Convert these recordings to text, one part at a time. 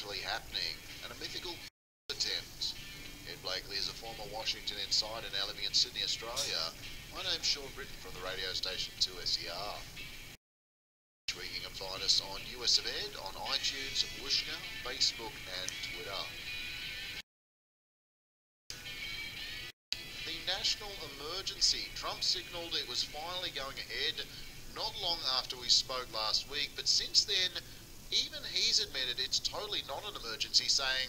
actually happening, and a mythical attempt. Ed Blakely is a former Washington insider now living in Sydney, Australia. My name's Sean Britton from the radio station 2SER. Each week you can find us on US of Ed, on iTunes, Wooshka, Facebook and Twitter. The national emergency. Trump signalled it was finally going ahead not long after we spoke last week, but since then, even he's admitted it's totally not an emergency, saying,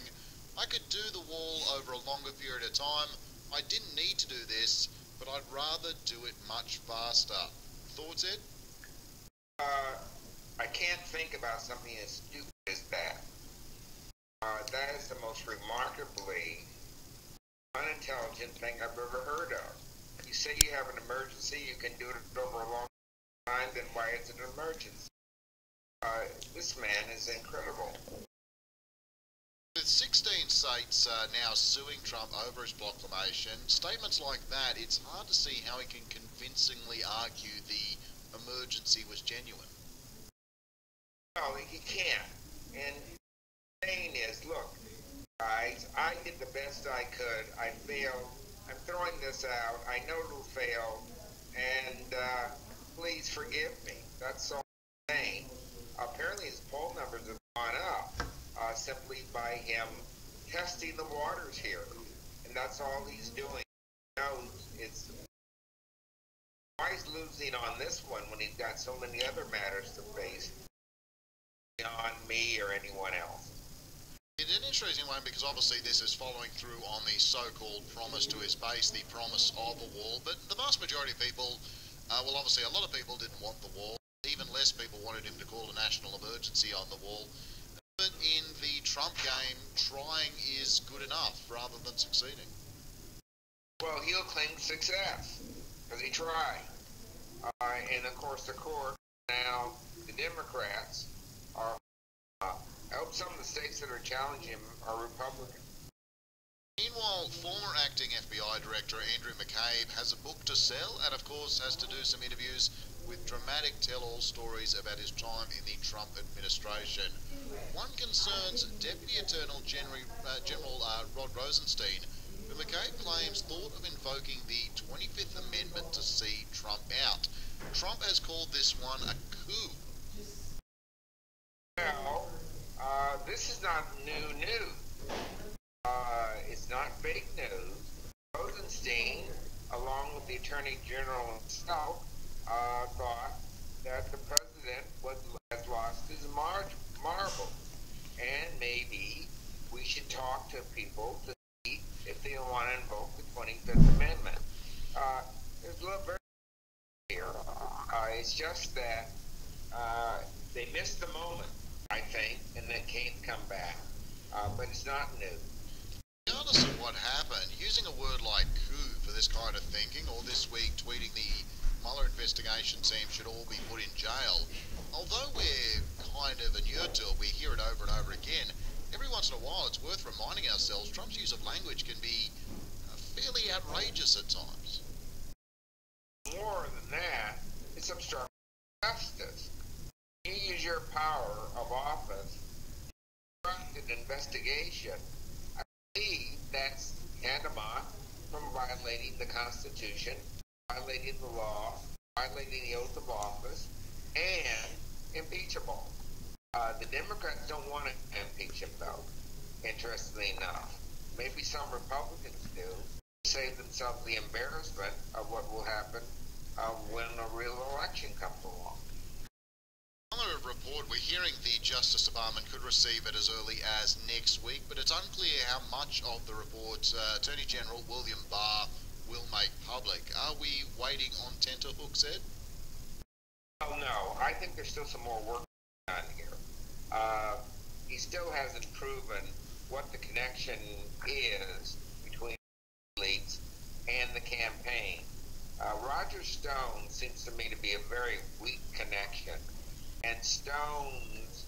I could do the wall over a longer period of time. I didn't need to do this, but I'd rather do it much faster. Thoughts, Ed? I can't think about something as stupid as that. That is the most remarkably unintelligent thing I've ever heard of. You say you have an emergency, you can do it over a long time, then why is it an emergency? This man is incredible. With 16 states now suing Trump over his proclamation, statements like that, it's hard to see how he can convincingly argue the emergency was genuine. No, he can't. And the thing is, look, guys, I did the best I could. I failed. I'm throwing this out. I know it'll fail. And please forgive me. That's all I'm saying. Apparently his poll numbers have gone up. Simply by him testing the waters here. And that's all he's doing. He knows it's why he's losing on this one when he's got so many other matters to face beyond me or anyone else. It's an interesting one because obviously this is following through on the so-called promise to his base, the promise of a wall, but the vast majority of people, well obviously a lot of people didn't want the wall. Even less people wanted him to call a national emergency on the wall. But in the Trump game, trying is good enough rather than succeeding. Well, he'll claim success because he tried. And of course, the court, now the Democrats are, I hope some of the states that are challenging him are Republican. Meanwhile, former acting FBI Director Andrew McCabe has a book to sell and, of course, has to do some interviews with dramatic tell-all stories about his time in the Trump administration. One concerns Deputy Attorney General Rod Rosenstein, who McCabe claims thought of invoking the 25th Amendment to see Trump out. Trump has called this one a coup. Well, this is not new news. It's not fake news. Rosenstein, along with the Attorney General himself, thought that the president has lost his marbles, and maybe we should talk to people to see if they want to invoke the 25th Amendment. There's a little very here. It's just that they missed the moment, I think, and then can't come back. But it's not new. Regardless of what happened, using a word like coup for this kind of thinking, or this week tweeting the Mueller investigation team should all be put in jail, although we're kind of inured to it, we hear it over and over again, every once in a while it's worth reminding ourselves Trump's use of language can be fairly outrageous at times. More than that, it's obstruction of justice. You use your power of office to conduct an investigation. I believe that's tantamount from violating the Constitution, violating the law, violating the oath of office, and impeachable. The Democrats don't want to impeach him, though, interestingly enough. Maybe some Republicans do, to save themselves the embarrassment of what will happen when a real election comes along. Another report, we're hearing the Justice Department could receive it as early as next week, but it's unclear how much of the report Attorney General William Barr will make public. Are we waiting on tenterhooks, Ed? Oh, no. I think there's still some more work done here. He still hasn't proven what the connection is between leaks and the campaign. Roger Stone seems to me to be a very weak connection, and Stone's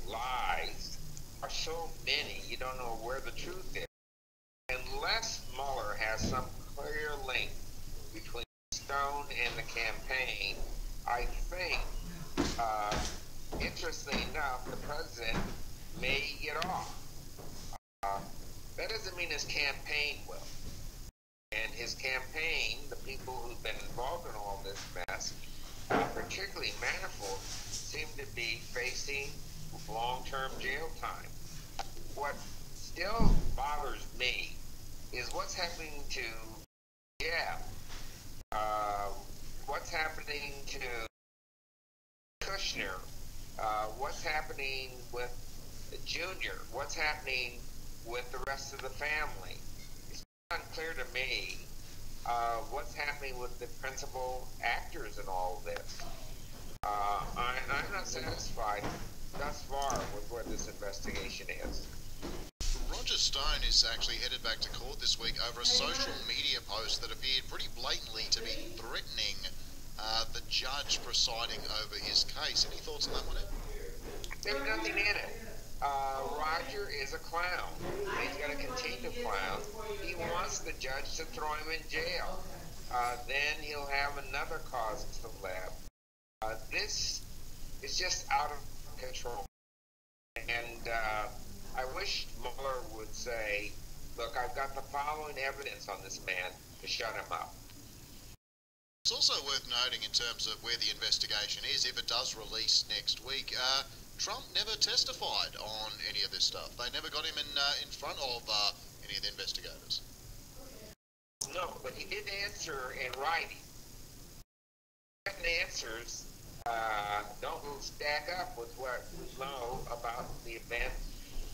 lies are so many you don't know where the truth is. Unless Mueller has some clear link between Stone and the campaign, I think, interestingly enough, the president may get off. That doesn't mean his campaign will. And his campaign, the people who've been involved in all this mess, particularly Manafort, seem to be facing long-term jail time. What still bothers me is what's happening to what's happening to Kushner, what's happening with Junior, what's happening with the rest of the family. It's unclear to me what's happening with the principal actors in all of this. I'm not satisfied thus far with where this investigation is. Roger Stone is actually headed back to court this week over a social media post that appeared pretty blatantly to be threatening the judge presiding over his case. Any thoughts on that one, Ed? There's nothing in it. Roger is a clown. He's going to continue to clown. He wants the judge to throw him in jail. Then he'll have another cause to lab. This is just out of control. And I wish Mueller would say, look, I've got the following evidence on this man to shut him up. It's also worth noting in terms of where the investigation is, if it does release next week, Trump never testified on any of this stuff. They never got him in front of any of the investigators. No, but he did answer in writing. Written answers don't stack up with what we know about the events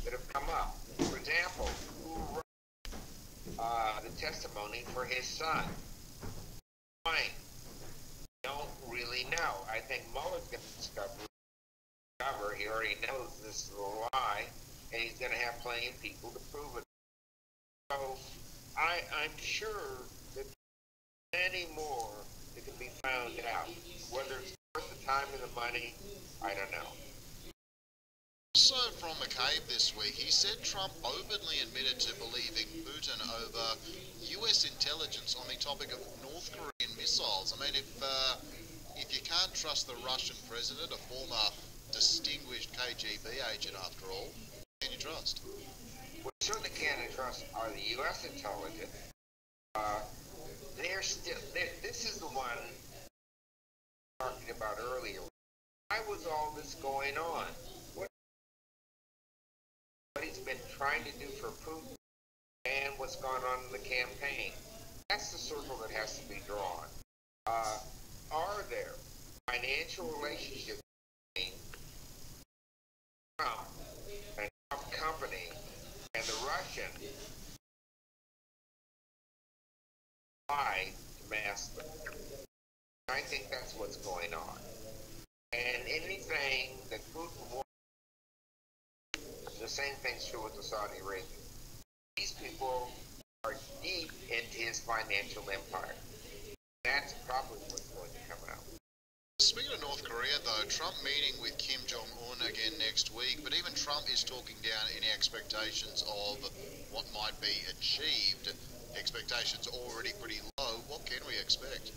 that have come up. For example, who wrote the testimony for his son? Fine. Don't really know. I think Mueller's going to discover. He already knows this is a lie, and he's going to have plenty of people to prove it. So I'm sure that many more that can be found out. Whether it's worth the time and the money, I don't know. Also from McCabe this week, he said Trump openly admitted to believing Putin over US intelligence on the topic of North Korean missiles. I mean, if you can't trust the Russian president, a former distinguished KGB agent after all, who can you trust? We certainly can't trust the U.S. intelligence. This is the one we were talking about earlier. Why was all this going on? What he's been trying to do for Putin and what's going on in the campaign. That's the circle that has to be drawn. Are there financial relationships between Trump and Trump Company and the Russian lie to mask them? I think that's what's going on. And anything that Putin wants, the same thing's true with the Saudi Arabia. These people are deep into his financial empire. That's probably what's going to come out. Speaking of North Korea, though, Trump meeting with Kim Jong-un again next week, but even Trump is talking down any expectations of what might be achieved. Expectations already pretty low. What can we expect?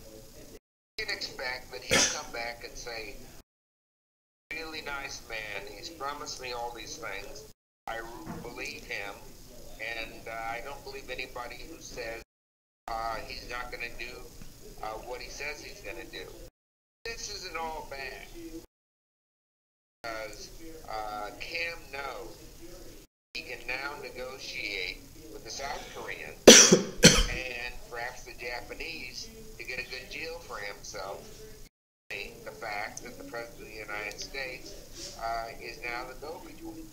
You can expect that he'll come back and say, really nice man, he's promised me all these things. I believe him, and I don't believe anybody who says he's not going to do what he says he's going to do. This isn't all bad, because Kim knows he can now negotiate with the South Koreans and perhaps the Japanese to get a good deal for himself. The fact that the President of the United States is now the go-between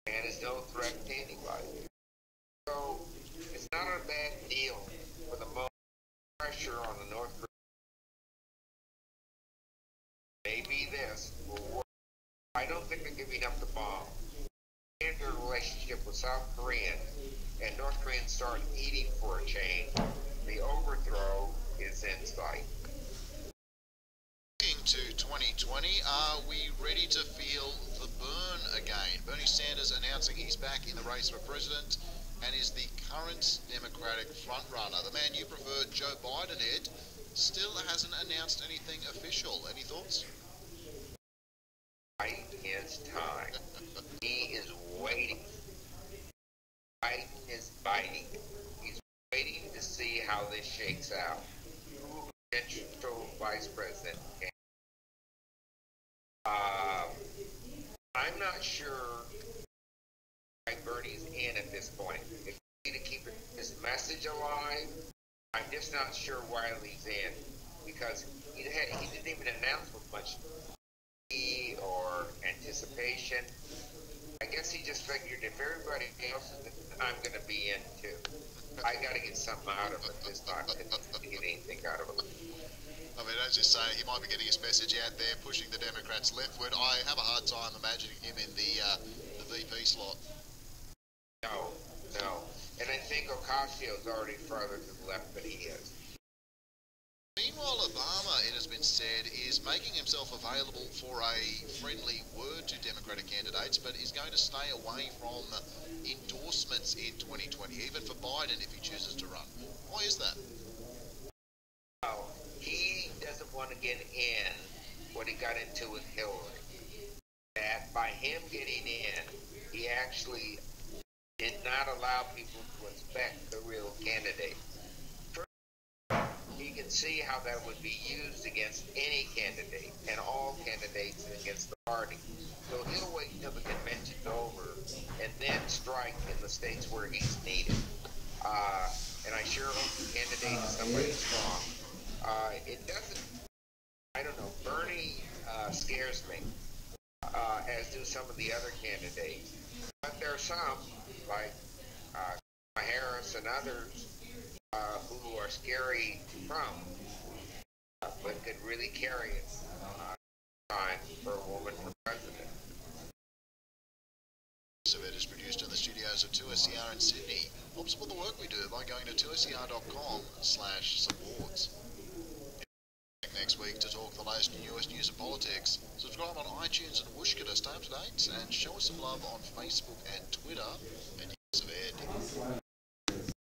and is no threat to anybody. So it's not a bad deal for the most pressure on the North Koreans. Maybe this will work. I don't think they're giving up the bomb. In their relationship with South Koreans and North Koreans start eating for a change, the overthrow is in sight. Looking to 2020, are we ready to feel the burn again? Bernie Sanders announcing he's back in the race for president and is the current Democratic frontrunner. The man you prefer, Joe Biden, Ed, still hasn't announced anything official. Any thoughts? Right is time. He is Biden is biting. He's waiting to see how this shakes out. Who potential vice president can. I'm not sure why Bernie's in at this point. If we need to keep his message alive, I'm just not sure why he's in, because he didn't even announce with much or anticipation. I guess he just figured if everybody else is in, I'm going to be in too. I got to get something out of it this time. I didn't get anything out of it. I mean, as you say, he might be getting his message out there, pushing the Democrats leftward. I have a hard time imagining him in the VP slot. No. And I think Ocasio's already farther to the left than he is. Meanwhile, Obama, it has been said, is making himself available for a friendly word to Democratic candidates, but is going to stay away from endorsements in 2020, even for Biden if he chooses to run. Why is that? Well, he doesn't want to get in what he got into with Hillary. That by him getting in, he actually did not allow people to inspect the real candidate. You can see how that would be used against any candidate and all candidates against the party. So he'll wait until the convention's over and then strike in the states where he's needed. And I sure hope the candidate is somebody strong. It doesn't, I don't know, Bernie scares me, as do some of the other candidates. But there are some, like Harris and others, who are scary from, but could really carry it time for a woman for president. This event is produced in the studios of 2SCR in Sydney. Help support the work we do by going to 2scr.com/supports. Next week to talk the latest and newest news and politics. Subscribe on iTunes and Whooshka to stay up to date, and show us some love on Facebook and Twitter. And